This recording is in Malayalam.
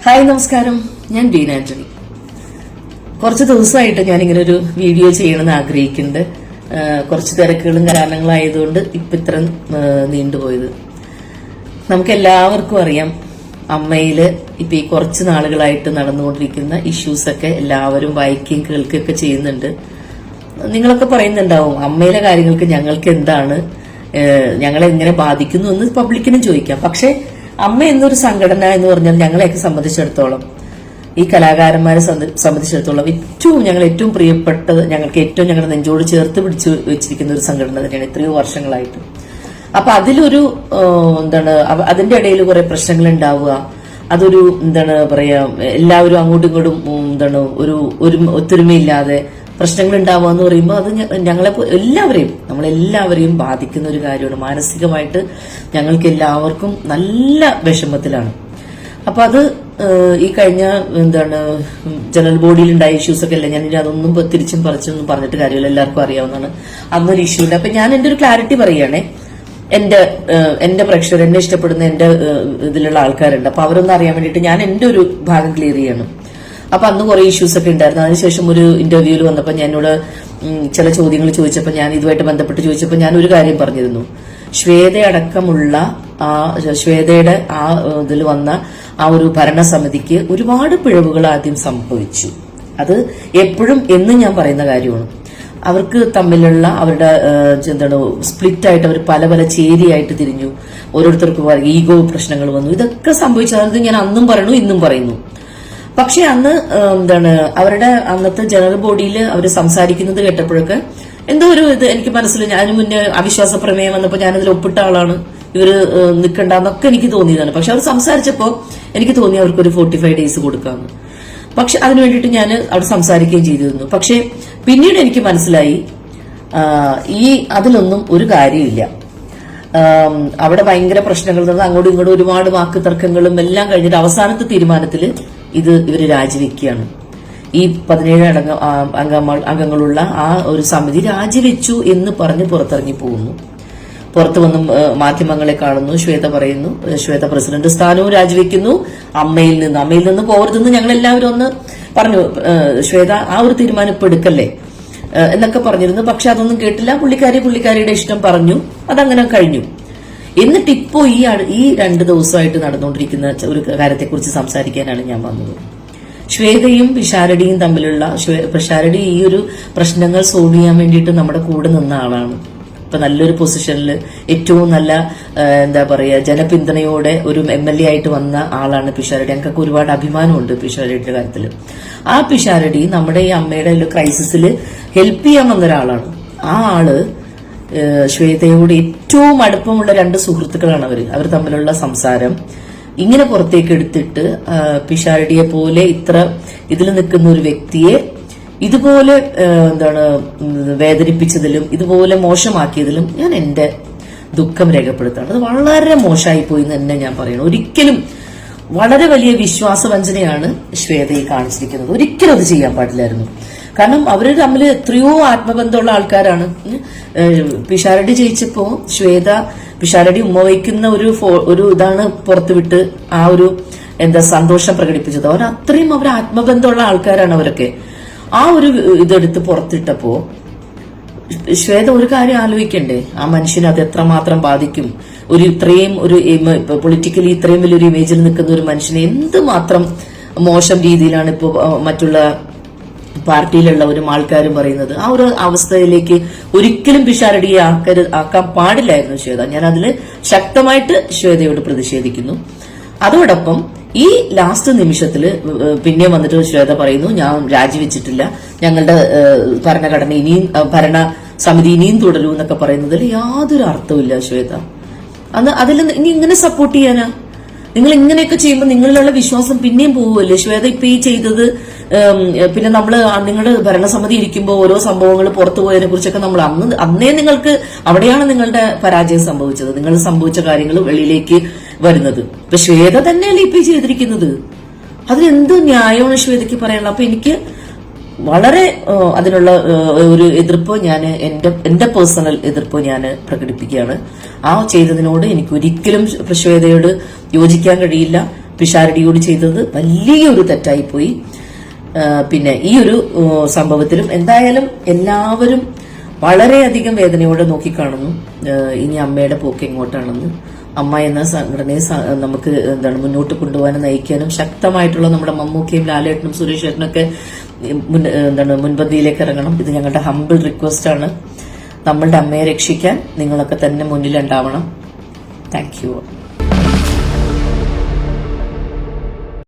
ഹായ്, നമസ്കാരം. ഞാൻ ബീന ആന്റണി. കുറച്ച് ദിവസമായിട്ട് ഞാനിങ്ങനെ ഒരു വീഡിയോ ചെയ്യണമെന്ന് ആഗ്രഹിക്കുന്നുണ്ട്. കുറച്ച് തിരക്കുകളും കാരണങ്ങളായതുകൊണ്ട് ഇപ്പം ഇത്ര നീണ്ടുപോയത്. നമുക്ക് എല്ലാവർക്കും അറിയാം, അമ്മയില് ഇപ്പൊ ഈ കുറച്ച് നാളുകളായിട്ട് നടന്നുകൊണ്ടിരിക്കുന്ന ഇഷ്യൂസൊക്കെ എല്ലാവരും വായിക്കുകയും കേൾക്കുകയൊക്കെ ചെയ്യുന്നുണ്ട്. നിങ്ങളൊക്കെ പറയുന്നുണ്ടാവും, അമ്മയിലെ കാര്യങ്ങൾക്ക് ഞങ്ങൾക്ക് എന്താണ്, ഞങ്ങളെ എങ്ങനെ ബാധിക്കുന്നു എന്ന് പബ്ലിക്കിനും ചോദിക്കാം. പക്ഷെ അമ്മ എന്നൊരു സംഘടന എന്ന് പറഞ്ഞാൽ ഞങ്ങളെയൊക്കെ സംബന്ധിച്ചിടത്തോളം, ഈ കലാകാരന്മാരെ സംബന്ധിച്ചിടത്തോളം ഞങ്ങൾ ഏറ്റവും പ്രിയപ്പെട്ടത്, ഞങ്ങൾക്ക് ഏറ്റവും ഞങ്ങളുടെ നെഞ്ചോട് ചേർത്ത് പിടിച്ചു വെച്ചിരിക്കുന്ന ഒരു സംഘടന തന്നെയാണ് എത്രയോ വർഷങ്ങളായിട്ട്. അപ്പൊ അതിലൊരു അതിന്റെ ഇടയിൽ കുറെ പ്രശ്നങ്ങൾ ഉണ്ടാവുക, അതൊരു പറയാ, എല്ലാവരും അങ്ങോട്ടും ഇങ്ങോട്ടും ഒരു ഒത്തൊരുമയില്ലാതെ പ്രശ്നങ്ങൾ ഉണ്ടാവുക എന്ന് പറയുമ്പോൾ അത് ഞങ്ങളെ നമ്മളെല്ലാവരെയും ബാധിക്കുന്ന ഒരു കാര്യമാണ്. മാനസികമായിട്ട് ഞങ്ങൾക്ക് എല്ലാവർക്കും നല്ല വിഷമത്തിലാണ്. അപ്പൊ അത് ഈ കഴിഞ്ഞ ജനറൽ ബോഡിയിൽ ഉണ്ടായ ഇഷ്യൂസ് ഒക്കെ അല്ലേ, ഞാൻ അതൊന്നും തിരിച്ചും പറിച്ചൊന്നും പറഞ്ഞിട്ട് കാര്യമില്ല, എല്ലാവർക്കും അറിയാവുന്നതാണ്. അന്നൊരു ഇഷ്യൂ ഉണ്ട്. അപ്പൊ ഞാൻ എന്റെ ഒരു ക്ലാരിറ്റി പറയുകയാണെ, എന്റെ പ്രേക്ഷകർ, എന്നെ ഇഷ്ടപ്പെടുന്ന എന്റെ ഇതിലുള്ള ആൾക്കാരുണ്ട്. അപ്പൊ അവരൊന്നും അറിയാൻ വേണ്ടിയിട്ട് ഞാൻ എന്റെ ഒരു ഭാഗം ക്ലിയർ ചെയ്യണം. അപ്പൊ അന്ന് കുറെ ഇഷ്യൂസ് ഒക്കെ ഉണ്ടായിരുന്നു. അതിനുശേഷം ഒരു ഇന്റർവ്യൂവിൽ വന്നപ്പോൾ എന്നോട് ചില ചോദ്യങ്ങൾ ചോദിച്ചപ്പോൾ, ഞാൻ ഇതുമായിട്ട് ബന്ധപ്പെട്ട് ചോദിച്ചപ്പോൾ ഞാൻ ഒരു കാര്യം പറഞ്ഞിരുന്നു. ശ്വേതയടക്കമുള്ള ശ്വേതയുടെ ഇതിൽ വന്ന ആ ഒരു ഭരണസമിതിക്ക് ഒരുപാട് പിഴവുകൾ ആദ്യം സംഭവിച്ചു. അത് എപ്പോഴും എന്നും ഞാൻ പറയുന്ന കാര്യമാണ്. അവർക്ക് തമ്മിലുള്ള അവരുടെ സ്പ്ലിറ്റ് ആയിട്ട് അവർ പല പല ചേരിയായിട്ട് തിരിഞ്ഞു. ഓരോരുത്തർക്ക് ഈഗോ പ്രശ്നങ്ങൾ വന്നു. ഇതൊക്കെ സംഭവിച്ചത് ഞാൻ അന്നും പറയുന്നു, ഇന്നും പറയുന്നു. പക്ഷെ അന്ന് അവരുടെ അന്നത്തെ ജനറൽ ബോഡിയിൽ അവർ സംസാരിക്കുന്നത് കേട്ടപ്പോഴൊക്കെ എന്തോ ഒരു ഇത് എനിക്ക് മനസ്സിലായി. അതിന് മുന്നേ അവിശ്വാസ പ്രമേയം വന്നപ്പോൾ ഞാനതിൽ ഒപ്പിട്ട ആളാണ്, ഇവര് നിൽക്കണ്ടെന്നൊക്കെ എനിക്ക് തോന്നിയതാണ്. പക്ഷെ അവർ സംസാരിച്ചപ്പോൾ എനിക്ക് തോന്നി അവർക്കൊരു 45 days കൊടുക്കാമെന്ന്. പക്ഷെ അതിനു വേണ്ടിയിട്ട് ഞാൻ അവിടെ സംസാരിക്കുകയും ചെയ്തിരുന്നു. പക്ഷെ പിന്നീട് എനിക്ക് മനസ്സിലായി, അതിലൊന്നും ഒരു കാര്യമില്ല. അവിടെ ഭയങ്കര പ്രശ്നങ്ങൾ നടന്ന് അങ്ങോട്ടും ഇങ്ങോട്ടും ഒരുപാട് വാക്ക് തർക്കങ്ങളും എല്ലാം കഴിഞ്ഞിട്ട് അവസാനത്തെ തീരുമാനത്തിൽ ഇവര് രാജിവെക്കുകയാണ്. ഈ 17 അംഗങ്ങളുള്ള ആ ഒരു സമിതി രാജിവെച്ചു എന്ന് പറഞ്ഞ് പുറത്തിറങ്ങി പോകുന്നു. പുറത്തു വന്ന് മാധ്യമങ്ങളെ കാണുന്നു. ശ്വേത പറയുന്നു, ശ്വേത പ്രസിഡന്റ് സ്ഥാനവും രാജിവെക്കുന്നു. അമ്മയിൽ നിന്ന് പോകരുതെന്ന് ഞങ്ങൾ എല്ലാവരും ഒന്ന് പറഞ്ഞു. ശ്വേത ആ ഒരു തീരുമാനം ഇപ്പൊ എടുക്കല്ലേ എന്നൊക്കെ പറഞ്ഞിരുന്നു. പക്ഷെ അതൊന്നും കേട്ടില്ല. പുള്ളിക്കാരിയുടെ ഇഷ്ടം പറഞ്ഞു, അതങ്ങനെ കഴിഞ്ഞു. എന്നിട്ട് ഇപ്പോ ഈ 2 ദിവസമായിട്ട് നടന്നുകൊണ്ടിരിക്കുന്ന ഒരു കാര്യത്തെക്കുറിച്ച് സംസാരിക്കാനാണ് ഞാൻ വന്നത്. ശ്വേതയും പിഷാരടിയും തമ്മിലുള്ള, പിഷാരടി ഈ ഒരു പ്രശ്നങ്ങൾ സോൾവ് ചെയ്യാൻ വേണ്ടിയിട്ട് നമ്മുടെ കൂടെ നിന്ന ആളാണ്. ഇപ്പൊ നല്ലൊരു പൊസിഷനിൽ ഏറ്റവും നല്ല ജനപിന്തുണയോടെ ഒരു MLA ആയിട്ട് വന്ന ആളാണ് പിഷാരടി. ഞങ്ങൾക്ക് ഒരുപാട് അഭിമാനമുണ്ട് പിഷാരടിയുടെ കാര്യത്തിൽ. ആ പിഷാരടി നമ്മുടെ ഈ അമ്മയുടെ ഒരു ക്രൈസിസിൽ ഹെൽപ്പ് ചെയ്യാൻ വന്ന ഒരാളാണ്. ആ ആള് ശ്വേതയോട് ഏറ്റവും അടുപ്പമുള്ള 2 സുഹൃത്തുക്കളാണ് അവർ തമ്മിലുള്ള സംസാരം ഇങ്ങനെ പുറത്തേക്ക് എടുത്തിട്ട് പിഷാരടിയെ പോലെ ഇത്ര ഇതിൽ നിൽക്കുന്ന ഒരു വ്യക്തിയെ ഇതുപോലെ വേദനിപ്പിച്ചതിലും ഇതുപോലെ മോശമാക്കിയതിലും ഞാൻ എന്റെ ദുഃഖം രേഖപ്പെടുത്താണ്. അത് വളരെ മോശമായി പോയി എന്ന് തന്നെ ഞാൻ പറയുന്നു. ഒരിക്കലും വളരെ വലിയ വിശ്വാസവഞ്ചനയാണ് ശ്വേതയെ കാണിച്ചിരിക്കുന്നത്. ഒരിക്കലും അത് ചെയ്യാൻ പാടില്ലായിരുന്നു. കാരണം അവര് തമ്മിൽ എത്രയോ ആത്മബന്ധമുള്ള ആൾക്കാരാണ്. പിഷാരടി ജയിച്ചപ്പോ പിഷാരടി ഉമ്മ വയ്ക്കുന്ന ഒരു ഇതാണ് പുറത്തുവിട്ട് ആ ഒരു സന്തോഷം പ്രകടിപ്പിച്ചത്. അത്രയും അവർ ആത്മബന്ധമുള്ള ആൾക്കാരാണ് അവരൊക്കെ. ആ ഒരു ഇതെടുത്ത് പുറത്തിട്ടപ്പോ ശ്വേത ഒരു കാര്യം ആലോചിക്കണ്ടേ, ആ മനുഷ്യന് അത് എത്രമാത്രം ബാധിക്കും. ഇത്രയും പൊളിറ്റിക്കലി ഇത്രയും വലിയൊരു ഇമേജിൽ നിൽക്കുന്ന ഒരു മനുഷ്യനെ എന്തുമാത്രം മോശം രീതിയിലാണ് ഇപ്പോ മറ്റുള്ള പാർട്ടിയിലുള്ളവരും ആൾക്കാരും പറയുന്നത്. ആ ഒരു അവസ്ഥയിലേക്ക് ഒരിക്കലും പിഷാരടിയെ ആക്കാൻ പാടില്ലായിരുന്നു ശ്വേത. ഞാൻ അതിൽ ശക്തമായിട്ട് ശ്വേതയോട് പ്രതിഷേധിക്കുന്നു. അതോടൊപ്പം ഈ ലാസ്റ്റ് നിമിഷത്തിൽ പിന്നെ വന്നിട്ട് ശ്വേത പറയുന്നു, ഞാൻ രാജിവെച്ചിട്ടില്ല, ഞങ്ങളുടെ ഭരണഘടന ഭരണസമിതി ഇനിയും തുടരൂ എന്നൊക്കെ പറയുന്നതിൽ യാതൊരു അർത്ഥമില്ല ശ്വേത. അതിൽ ഇനി ഇങ്ങനെ സപ്പോർട്ട് ചെയ്യാനാ? നിങ്ങൾ ഇങ്ങനെയൊക്കെ ചെയ്യുമ്പോൾ നിങ്ങളിലുള്ള വിശ്വാസം പിന്നെയും പോവുമല്ലേ ശ്വേത? ഇപ്പൊ ഈ ചെയ്തത് പിന്നെ നിങ്ങളുടെ ഭരണസമിതി ഇരിക്കുമ്പോൾ ഓരോ സംഭവങ്ങൾ പുറത്തു പോയതിനെ കുറിച്ചൊക്കെ നമ്മൾ അന്നേ നിങ്ങൾക്ക് അവിടെയാണ് നിങ്ങളുടെ പരാജയം സംഭവിച്ചത്. നിങ്ങൾ സംഭവിച്ച കാര്യങ്ങൾ വെളിയിലേക്ക് വരുന്നത്. ഇപ്പൊ ശ്വേത തന്നെയല്ലേ ഇപ്പൊ ചെയ്തിരിക്കുന്നത്. അതിലെന്ത് ന്യായമാണ് ശ്വേതയ്ക്ക് പറയാനുള്ളത്? അപ്പൊ എനിക്ക് വളരെ അതിനുള്ള ഒരു എതിർപ്പ് എന്റെ പേഴ്സണൽ എതിർപ്പ് ഞാൻ പ്രകടിപ്പിക്കുകയാണ്. ആ ചെയ്തതിനോട് എനിക്ക് ഒരിക്കലും ശ്വേതയോട് യോജിക്കാൻ കഴിയില്ല. പിഷാരടിയോട് ചെയ്തത് വലിയൊരു തെറ്റായിപ്പോയി. പിന്നെ ഈ ഒരു സംഭവത്തിലും എന്തായാലും എല്ലാവരും വളരെയധികം വേദനയോടെ നോക്കിക്കാണുന്നു ഇനി അമ്മയുടെ പോക്ക് എങ്ങോട്ടാണെന്ന്. അമ്മ എന്ന സംഘടനയെ നമുക്ക് മുന്നോട്ട് കൊണ്ടുപോകാനും നയിക്കാനും ശക്തമായിട്ടുള്ള നമ്മുടെ മമ്മൂക്കയും ലാലേട്ടനും സുരേഷ് ഏട്ടനൊക്കെ മുൻപന്തിയിലേക്ക് ഇറങ്ങണം. ഇത് ഞങ്ങളുടെ ഹംബിൾ റിക്വസ്റ്റ് ആണ്. നമ്മളുടെ അമ്മയെ രക്ഷിക്കാൻ നിങ്ങളൊക്കെ തന്നെ മുന്നിലുണ്ടാവണം. Thank you.